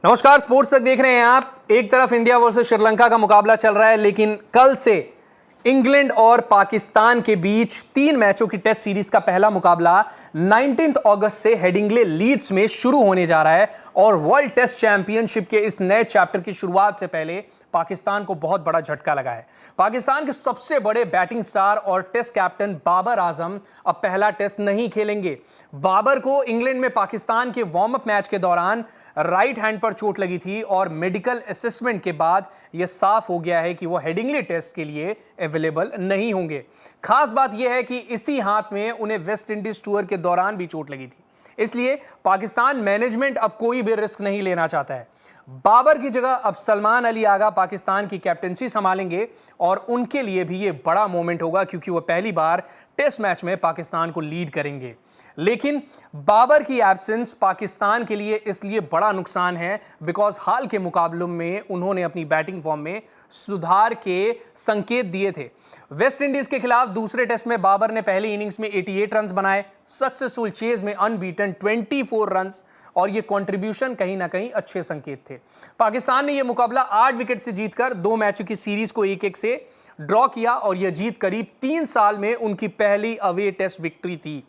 नमस्कार, स्पोर्ट्स तक देख रहे हैं आप। एक तरफ इंडिया वर्सेस श्रीलंका का मुकाबला चल रहा है, लेकिन कल से इंग्लैंड और पाकिस्तान के बीच 3 मैचों की टेस्ट सीरीज का पहला मुकाबला 19 अगस्त से हेडिंग्ले लीड्स में शुरू होने जा रहा है। और वर्ल्ड टेस्ट चैंपियनशिप के इस नए चैप्टर की शुरुआत से पहले पाकिस्तान को बहुत बड़ा झटका लगा है। पाकिस्तान के सबसे बड़े बैटिंग स्टार और टेस्ट कैप्टन बाबर आजम अब पहला टेस्ट नहीं खेलेंगे। बाबर को इंग्लैंड में पाकिस्तान के वार्म अप मैच के दौरान राइट हैंड पर चोट लगी थी और मेडिकल असेसमेंट के बाद यह साफ हो गया है कि वो हेडिंग्ले टेस्ट के लिए अवेलेबल नहीं होंगे। खास बात यह है कि इसी हाथ में उन्हें वेस्ट इंडीज टूर के दौरान भी चोट लगी थी, इसलिए पाकिस्तान मैनेजमेंट अब कोई भी रिस्क नहीं लेना चाहता है। बाबर की जगह अब सलमान अली आगा पाकिस्तान की कैप्टनसी संभालेंगे और उनके लिए भी यह बड़ा मोमेंट होगा, क्योंकि वह पहली बार टेस्ट मैच में पाकिस्तान को लीड करेंगे। लेकिन बाबर की एब्सेंस पाकिस्तान के लिए इसलिए बड़ा नुकसान है बिकॉज हाल के मुकाबलों में उन्होंने अपनी बैटिंग फॉर्म में सुधार के संकेत दिए थे। वेस्ट इंडीज के खिलाफ दूसरे टेस्ट में बाबर ने पहली इनिंग्स में 88 रन बनाए, सक्सेसफुल चेज में अनबीटन 24 रन, और ये कंट्रीब्यूशन कहीं ना कहीं अच्छे संकेत थे। पाकिस्तान ने यह मुकाबला 8 विकेट से जीतकर 2 मैचों की सीरीज को 1-1 से ड्रॉ किया और यह जीत करीब 3 साल में उनकी पहली अवे टेस्ट विक्ट्री थी।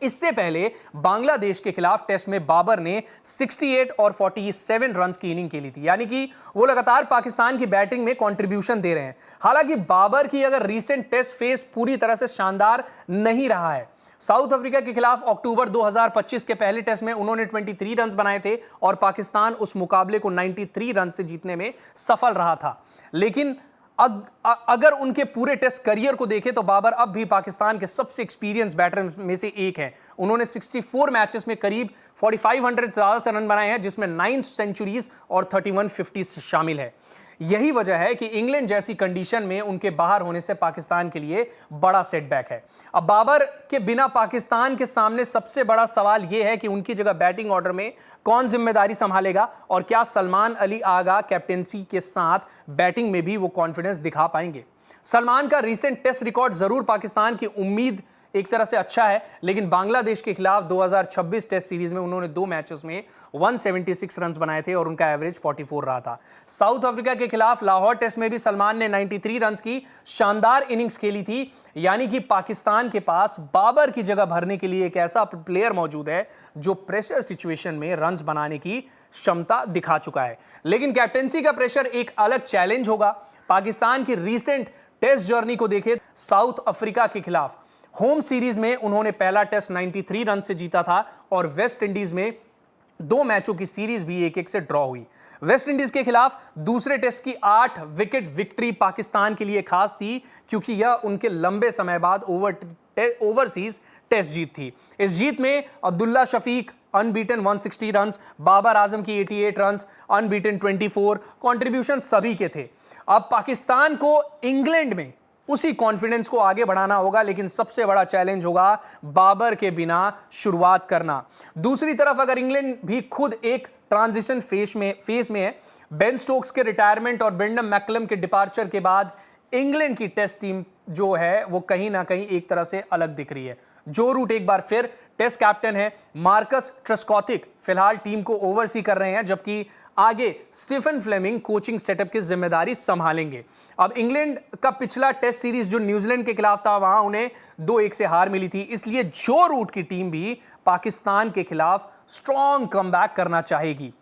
इससे पहले बांग्लादेश के खिलाफ टेस्ट में बाबर ने 68 और 47 रन की इनिंग खेली थी, यानी कि वो लगातार पाकिस्तान की बैटिंग में कंट्रीब्यूशन दे रहे हैं। हालांकि बाबर की अगर रीसेंट टेस्ट फेस पूरी तरह से शानदार नहीं रहा है। साउथ अफ्रीका के खिलाफ अक्टूबर 2025 के पहले टेस्ट में उन्होंने 23 रन बनाए थे और पाकिस्तान उस मुकाबले को 93 रन से जीतने में सफल रहा था। लेकिन अगर उनके पूरे टेस्ट करियर को देखें तो बाबर अब भी पाकिस्तान के सबसे एक्सपीरियंस बैटर में से एक हैं। उन्होंने 64 मैचेस में करीब 4500 से ज्यादा रन बनाए हैं, जिसमें 9 सेंचुरीज और 3150 शामिल है। यही वजह है कि इंग्लैंड जैसी कंडीशन में उनके बाहर होने से पाकिस्तान के लिए बड़ा सेटबैक है। अब बाबर के बिना पाकिस्तान के सामने सबसे बड़ा सवाल यह है कि उनकी जगह बैटिंग ऑर्डर में कौन जिम्मेदारी संभालेगा और क्या सलमान अली आगा कैप्टेंसी के साथ बैटिंग में भी वो कॉन्फिडेंस दिखा पाएंगे। सलमान का रीसेंट टेस्ट रिकॉर्ड जरूर पाकिस्तान की उम्मीद एक तरह से अच्छा है, लेकिन बांग्लादेश के खिलाफ 2026 टेस्ट सीरीज में उन्होंने 2 मैचेस में 176 रन बनाए थे और उनका एवरेज 44 रहा था। साउथ अफ्रीका के खिलाफ लाहौर टेस्ट में भी सलमान ने 93 रन की शानदार इनिंग्स खेली थी, यानी कि पाकिस्तान के पास बाबर की जगह भरने के लिए एक ऐसा प्लेयर मौजूद है जो प्रेशर सिचुएशन में रन बनाने की क्षमता दिखा चुका है। लेकिन कैप्टेंसी का प्रेशर एक अलग चैलेंज होगा। पाकिस्तान की रीसेंट टेस्ट जर्नी को देखें, साउथ अफ्रीका के खिलाफ होम सीरीज में उन्होंने पहला टेस्ट 93 रन से जीता था और वेस्ट इंडीज में 2 मैचों की सीरीज भी 1-1 से ड्रॉ हुई। वेस्ट इंडीज के खिलाफ दूसरे टेस्ट की 8 विकेट विक्ट्री पाकिस्तान के लिए खास थी, क्योंकि यह उनके लंबे समय बाद ओवरसीज टेस्ट जीत थी। इस जीत में अब्दुल्ला शफीक अनबीटन 160 रन, बाबर आजम की 88 रन, अनबीटन 24, कंट्रीब्यूशन सभी के थे। अब पाकिस्तान को इंग्लैंड में उसी कॉन्फिडेंस को आगे बढ़ाना होगा, लेकिन सबसे बड़ा चैलेंज होगा बाबर के बिना शुरुआत करना। दूसरी तरफ अगर इंग्लैंड भी खुद एक ट्रांजिशन फेज में है, बेन स्टोक्स के रिटायरमेंट और ब्रेंडन मैकलम के डिपार्चर के बाद इंग्लैंड की टेस्ट टीम जो है वो कहीं ना कहीं एक तरह से अलग दिख रही है। जो रूट एक बार फिर टेस्ट कैप्टन है, मार्कस ट्रेस्कॉथिक फिलहाल टीम को ओवरसी कर रहे हैं, जबकि आगे स्टीफन फ्लेमिंग कोचिंग सेटअप की जिम्मेदारी संभालेंगे। अब इंग्लैंड का पिछला टेस्ट सीरीज जो न्यूजीलैंड के खिलाफ था, वहां उन्हें 2-1 से हार मिली थी, इसलिए जो रूट की टीम भी पाकिस्तान के खिलाफ स्ट्रॉन्ग कमबैक करना चाहेगी।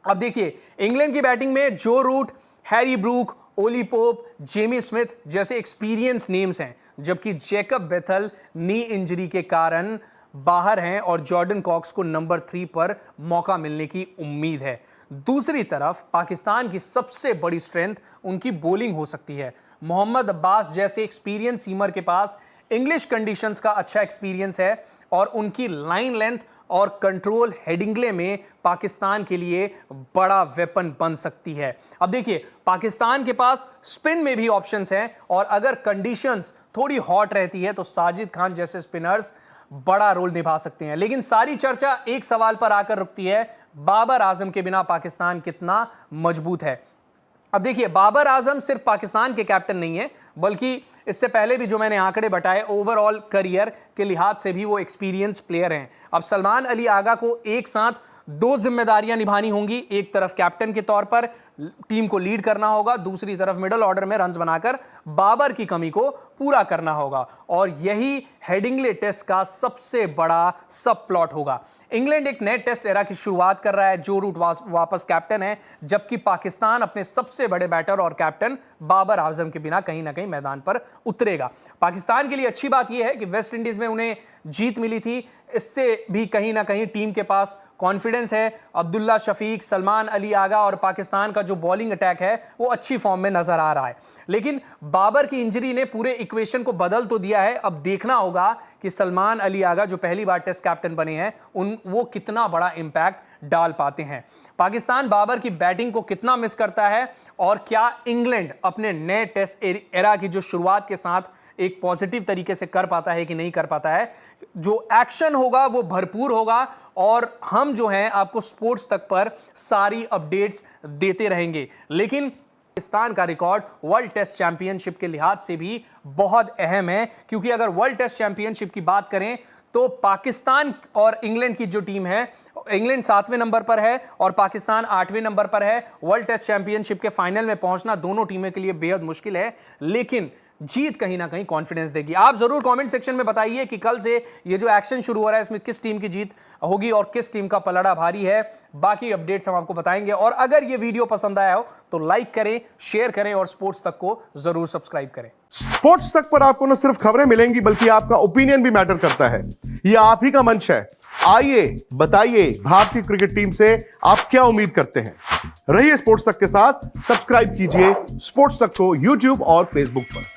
अब देखिए, इंग्लैंड की बैटिंग में Joe Root, Harry Brook, Ollie Pope, Jamie Smith जैसे एक्सपीरियंस नेम्स हैं, जबकि जैकब बेथल नी इंजरी के कारण बाहर हैं और जॉर्डन कॉक्स को नंबर 3 पर मौका मिलने की उम्मीद है। दूसरी तरफ पाकिस्तान की सबसे बड़ी स्ट्रेंथ उनकी बॉलिंग हो सकती है। मोहम्मद अब्बास जैसे एक्सपीरियंस सीमर के पास इंग्लिश कंडीशंस का अच्छा एक्सपीरियंस है और उनकी लाइन लेंथ और कंट्रोल हेडिंग्ले में पाकिस्तान के लिए बड़ा वेपन बन सकती है। अब देखिए, पाकिस्तान के पास स्पिन में भी ऑप्शंस हैं और अगर कंडीशंस थोड़ी हॉट रहती है तो साजिद खान जैसे स्पिनर्स बड़ा रोल निभा सकते हैं। लेकिन सारी चर्चा एक सवाल पर आकर रुकती है, बाबर आजम के बिना पाकिस्तान कितना मजबूत है। अब देखिए, बाबर आजम सिर्फ पाकिस्तान के कैप्टन नहीं है, बल्कि इससे पहले भी जो मैंने आंकड़े बताए ओवरऑल करियर के लिहाज से भी वो एक्सपीरियंस प्लेयर हैं। अब सलमान अली आगा को एक साथ दो जिम्मेदारियां निभानी होंगी। एक तरफ कैप्टन के तौर पर टीम को लीड करना होगा, दूसरी तरफ मिडिल ऑर्डर में रन्स बनाकर बाबर की कमी को पूरा करना होगा। और यही हेडिंग्ले टेस्ट का सबसे बड़ा सब प्लॉट होगा। इंग्लैंड एक नए टेस्ट एरा की शुरुआत कर रहा है। जो रूट वापस कैप्टन है, जबकि पाकिस्तान अपने सबसे बड़े बैटर और कैप्टन बाबर आजम के बिना कहीं ना कहीं मैदान पर उतरेगा। पाकिस्तान के लिए अच्छी बात यह है कि वेस्ट इंडीज में उन्हें जीत मिली थी, इससे भी कहीं ना कहीं टीम के पास कॉन्फिडेंस है। अब्दुल्ला शफीक, सलमान अली आगा और पाकिस्तान का जो बॉलिंग अटैक है वो अच्छी फॉर्म में नजर आ रहा है। लेकिन बाबर की इंजरी ने पूरे इक्वेशन को बदल तो दिया है। अब देखना होगा कि सलमान अली आगा जो पहली बार टेस्ट कैप्टन बने हैं वो कितना बड़ा इंपैक्ट डाल पाते हैं। पाकिस्तान बाबर की बैटिंग को कितना मिस करता है और क्या इंग्लैंड अपने नए टेस्ट एरा की जो शुरुआत के साथ एक पॉजिटिव तरीके से कर पाता है कि नहीं कर पाता है। जो एक्शन होगा वो भरपूर होगा और हम जो हैं आपको स्पोर्ट्स तक पर सारी अपडेट्स देते रहेंगे। लेकिन पाकिस्तान का रिकॉर्ड वर्ल्ड टेस्ट चैंपियनशिप के लिहाज से भी बहुत अहम है, क्योंकि अगर वर्ल्ड टेस्ट चैंपियनशिप की बात करें तो पाकिस्तान और इंग्लैंड की जो टीम है, इंग्लैंड 7वें नंबर पर है और पाकिस्तान 8वें नंबर पर है। वर्ल्ड टेस्ट चैंपियनशिप के फाइनल में पहुंचना दोनों टीमों के लिए बेहद मुश्किल है, लेकिन जीत कहीं ना कहीं कॉन्फिडेंस देगी। आप जरूर कमेंट सेक्शन में बताइए कि कल से ये जो एक्शन शुरू हो रहा है इसमें किस टीम की जीत होगी और किस टीम का पलड़ा भारी है। बाकी अपडेट्स हम आपको बताएंगे। और अगर ये वीडियो पसंद आया हो तो लाइक करें, शेयर करें और स्पोर्ट्स तक को जरूर सब्सक्राइब करें। स्पोर्ट्स तक पर आपको न सिर्फ खबरें मिलेंगी बल्कि आपका ओपिनियन भी मैटर करता है। यह आप ही का मंच है। आइए बताइए भारतीय क्रिकेट टीम से आप क्या उम्मीद करते हैं। रहिए स्पोर्ट्स तक के साथ। सब्सक्राइब कीजिए स्पोर्ट्स तक को यूट्यूब और फेसबुक पर।